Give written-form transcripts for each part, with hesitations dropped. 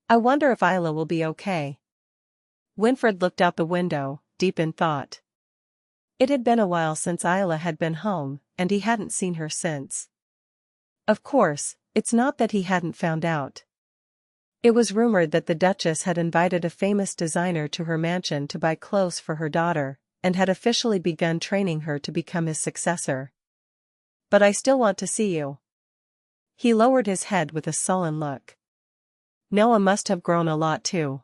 I wonder if Ayla will be okay. Winfred looked out the window, deep in thought. It had been a while since Ayla had been home, and he hadn't seen her since. Of course, it's not that he hadn't found out. It was rumored that the Duchess had invited a famous designer to her mansion to buy clothes for her daughter, and had officially begun training her to become his successor. But I still want to see you. He lowered his head with a sullen look. Noah must have grown a lot too.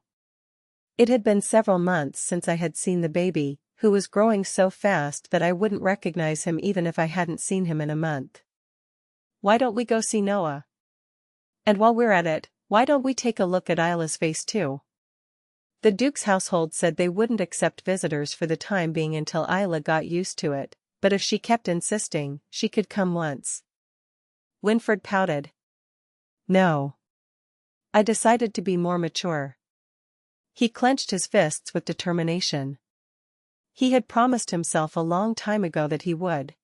It had been several months since I had seen the baby, who was growing so fast that I wouldn't recognize him even if I hadn't seen him in a month. Why don't we go see Noah? And while we're at it, why don't we take a look at Ayla's face too? The Duke's household said they wouldn't accept visitors for the time being until Ayla got used to it, but if she kept insisting, she could come once. Winfred pouted. No. I decided to be more mature. He clenched his fists with determination. He had promised himself a long time ago that he would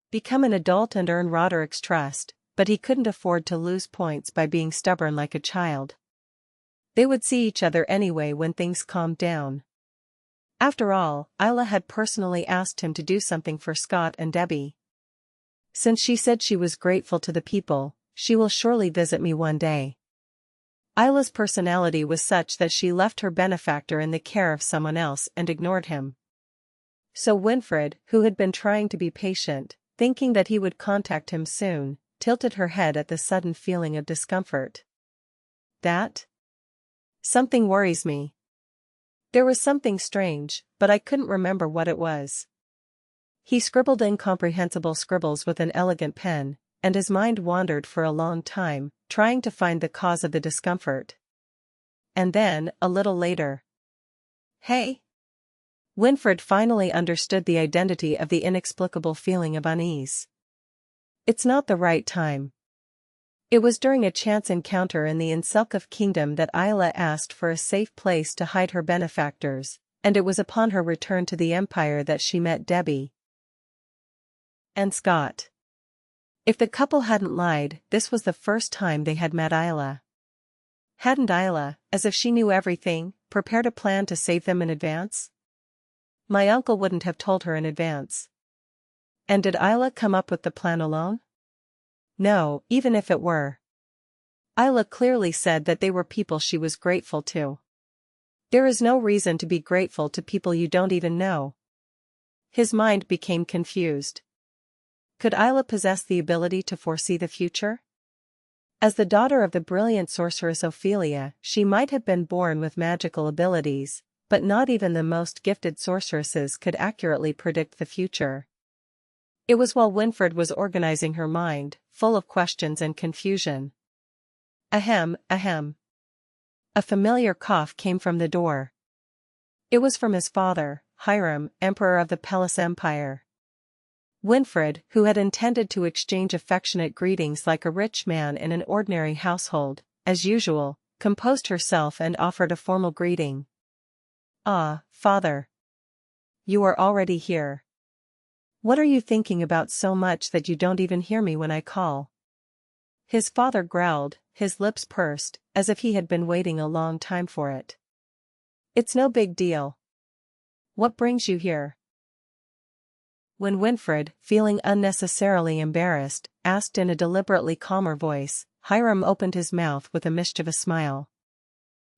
become an adult and earn Roderick's trust, but he couldn't afford to lose points by being stubborn like a child. They would see each other anyway when things calmed down. After all, Ayla had personally asked him to do something for Scott and Debbie. Since she said she was grateful to the people, she will surely visit me one day. Ayla's personality was such that she left her benefactor in the care of someone else and ignored him. So Winfred, who had been trying to be patient, thinking that he would contact him soon, tilted her head at the sudden feeling of discomfort. That? Something worries me. There was something strange, but I couldn't remember what it was. He scribbled incomprehensible scribbles with an elegant pen, and his mind wandered for a long time, trying to find the cause of the discomfort. And then, a little later. Hey! Winfred finally understood the identity of the inexplicable feeling of unease. It's not the right time. It was during a chance encounter in the Inselkov kingdom that Ayla asked for a safe place to hide her benefactors, and it was upon her return to the Empire that she met Debbie and Scott. If the couple hadn't lied, this was the first time they had met Ayla. Hadn't Ayla, as if she knew everything, prepared a plan to save them in advance? My uncle wouldn't have told her in advance. And did Ayla come up with the plan alone? No, even if it were. Ayla clearly said that they were people she was grateful to. There is no reason to be grateful to people you don't even know. His mind became confused. Could Ayla possess the ability to foresee the future? As the daughter of the brilliant sorceress Ophelia, she might have been born with magical abilities, but not even the most gifted sorceresses could accurately predict the future. It was while Winfred was organizing her mind, full of questions and confusion. Ahem, ahem. A familiar cough came from the door. It was from his father, Hiram, Emperor of the Pelis Empire. Winfred, who had intended to exchange affectionate greetings like a rich man in an ordinary household, as usual, composed herself and offered a formal greeting. Ah, father. You are already here. What are you thinking about so much that you don't even hear me when I call? His father growled, his lips pursed, as if he had been waiting a long time for it. It's no big deal. What brings you here? When Winfred, feeling unnecessarily embarrassed, asked in a deliberately calmer voice, Hiram opened his mouth with a mischievous smile.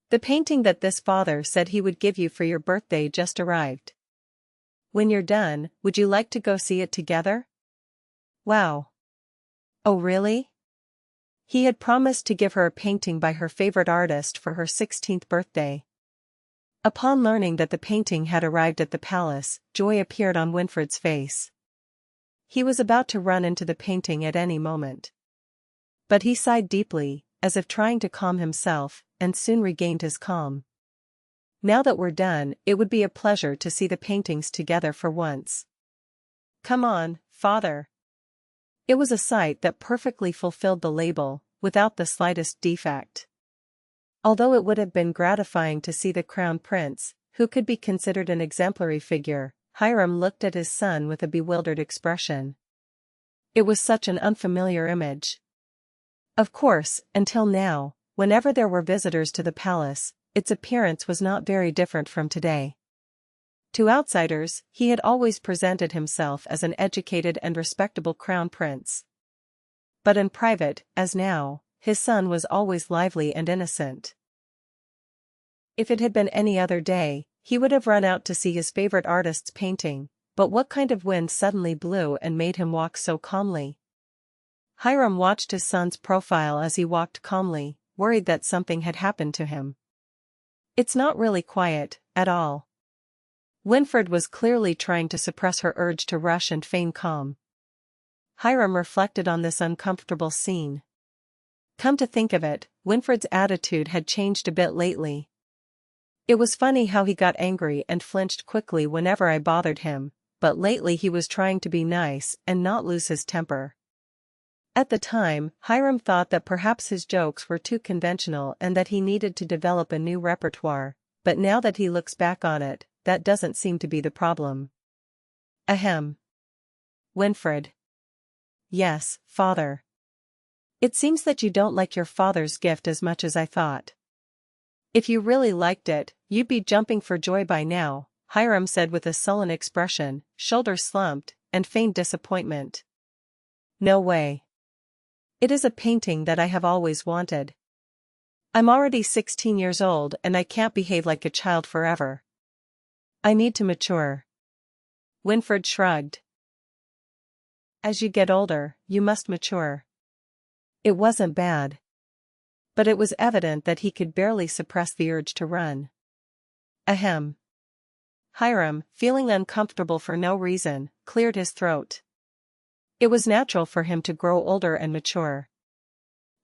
The painting that this father said he would give you for your birthday just arrived. When you're done, would you like to go see it together? Wow. Oh really? He had promised to give her a painting by her favorite artist for her 16th birthday. Upon learning that the painting had arrived at the palace, joy appeared on Winfred's face. He was about to run into the painting at any moment. But he sighed deeply, as if trying to calm himself, and soon regained his calm. Now that we're done, it would be a pleasure to see the paintings together for once. Come on, father. It was a sight that perfectly fulfilled the label, without the slightest defect. Although it would have been gratifying to see the crown prince, who could be considered an exemplary figure, Hiram looked at his son with a bewildered expression. It was such an unfamiliar image. Of course, until now, whenever there were visitors to the palace, its appearance was not very different from today. To outsiders, he had always presented himself as an educated and respectable crown prince. But in private, as now, his son was always lively and innocent. If it had been any other day, he would have run out to see his favorite artist's painting, but what kind of wind suddenly blew and made him walk so calmly? Hiram watched his son's profile as he walked calmly, worried that something had happened to him. It's not really quiet, at all. Winfred was clearly trying to suppress her urge to rush and feign calm. Hiram reflected on this uncomfortable scene. Come to think of it, Winfred's attitude had changed a bit lately. It was funny how he got angry and flinched quickly whenever I bothered him, but lately he was trying to be nice and not lose his temper. At the time, Hiram thought that perhaps his jokes were too conventional and that he needed to develop a new repertoire, but now that he looks back on it, that doesn't seem to be the problem. Ahem. Winfred. Yes, father. It seems that you don't like your father's gift as much as I thought. If you really liked it, you'd be jumping for joy by now, Hiram said with a sullen expression, shoulders slumped, and feigned disappointment. No way. It is a painting that I have always wanted. I'm already 16 years old and I can't behave like a child forever. I need to mature. Winfred shrugged. As you get older, you must mature. It wasn't bad. But it was evident that he could barely suppress the urge to run. Ahem. Hiram, feeling uncomfortable for no reason, cleared his throat. It was natural for him to grow older and mature.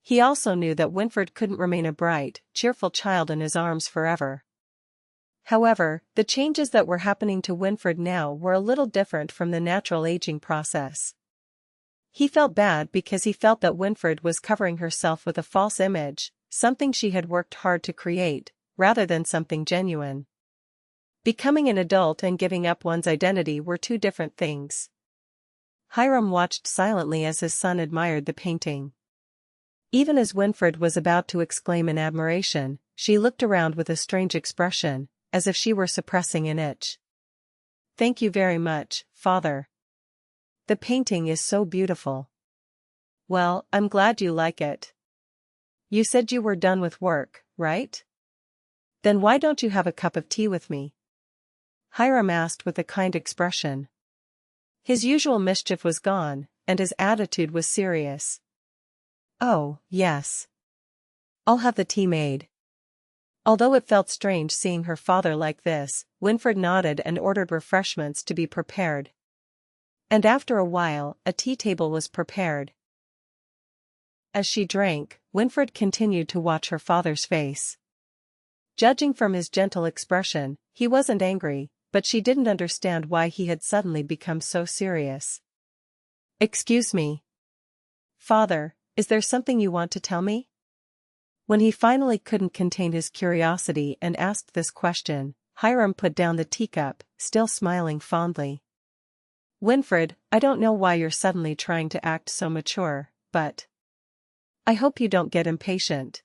He also knew that Winfred couldn't remain a bright, cheerful child in his arms forever. However, the changes that were happening to Winfred now were a little different from the natural aging process. He felt bad because he felt that Winfred was covering herself with a false image, something she had worked hard to create, rather than something genuine. Becoming an adult and giving up one's identity were two different things. Hiram watched silently as his son admired the painting. Even as Winfred was about to exclaim in admiration, she looked around with a strange expression, as if she were suppressing an itch. Thank you very much, father. The painting is so beautiful. Well, I'm glad you like it. You said you were done with work, right? Then why don't you have a cup of tea with me? Hiram asked with a kind expression. His usual mischief was gone, and his attitude was serious. Oh, yes. I'll have the tea made. Although it felt strange seeing her father like this, Winfred nodded and ordered refreshments to be prepared. And after a while, a tea table was prepared. As she drank, Winfred continued to watch her father's face. Judging from his gentle expression, he wasn't angry, but she didn't understand why he had suddenly become so serious. Excuse me. Father, is there something you want to tell me? When he finally couldn't contain his curiosity and asked this question, Hiram put down the teacup, still smiling fondly. Winfred, I don't know why you're suddenly trying to act so mature, but I hope you don't get impatient.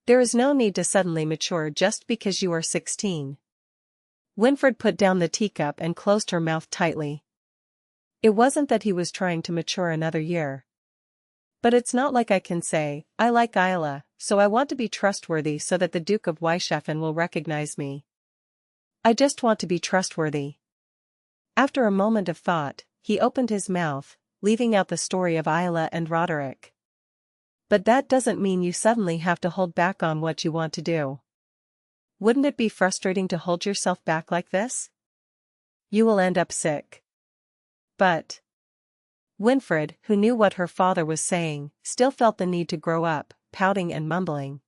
There is no need to suddenly mature just because you are 16. Winfred put down the teacup and closed her mouth tightly. It wasn't that he was trying to mature another year. But it's not like I can say, I like Ayla, so I want to be trustworthy so that the Duke of Weishafen will recognize me. I just want to be trustworthy. After a moment of thought, he opened his mouth, leaving out the story of Ayla and Roderick. But that doesn't mean you suddenly have to hold back on what you want to do. Wouldn't it be frustrating to hold yourself back like this? You will end up sick. But Winfred, who knew what her father was saying, still felt the need to grow up, pouting and mumbling.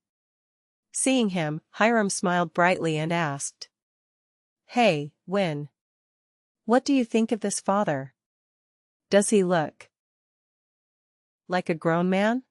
Seeing him, Hiram smiled brightly and asked, Hey, Win. What do you think of this father? Does he look like a grown man?